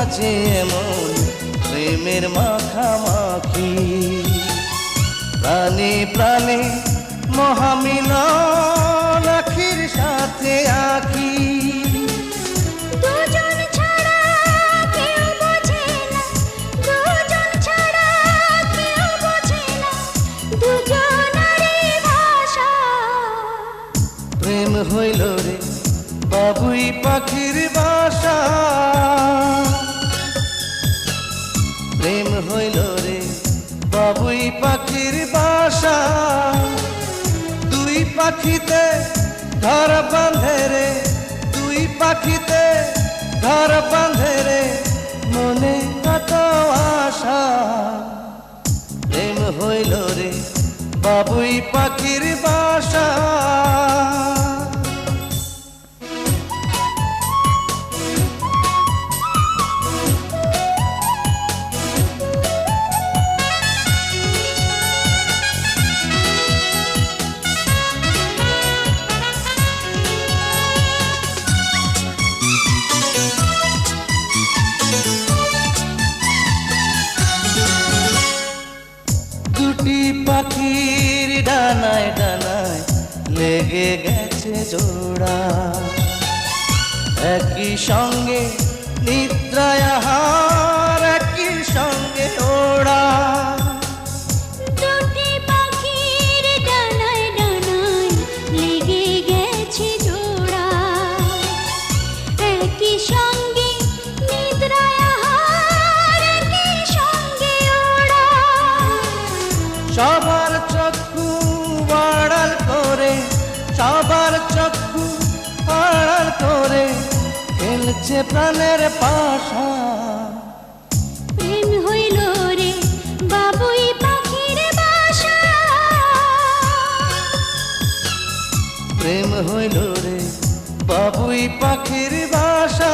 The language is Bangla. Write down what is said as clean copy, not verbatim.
মাঝে এমন প্রেমের মাখামাখি, প্রাণে প্রাণে মহামিলন আখির সাথে আখি। দুজন ছাড়া কেউ বোঝে না, দুজন ছাড়া কেউ বোঝে না, দুজনারই ভাষা। প্রেম হইল রে বাবুই পাখির বাসা, প্রেম হইল রে বাবুই পাখির বাসা। দুই পাখিতে ধর বাঁধে রে, দুই পাখিতে ধর বাঁধে রে, মনে কত আশা। প্রেম হইল রে বাবুই পাখির বাসা। দুটি পাখির ডানায় ডানায় লেগে গেছে জোড়া, একই সঙ্গে নিদ্রায় আহার, একই সঙ্গে ওড়া। দুটি পাখির ডানায় ডানায় লেগে গেছে জোড়া, একই সঙ্গে নিদ্রায় আহার, একই সঙ্গে ওড়া। সবার চক্ষু আড়াল করে, সবার চক্ষু আড়াল করে খেলছে প্রাণের পাশা। প্রেম হইল রে বাবুই পাখির বাসা, প্রেম হইল রে বাবুই পাখির বাসা।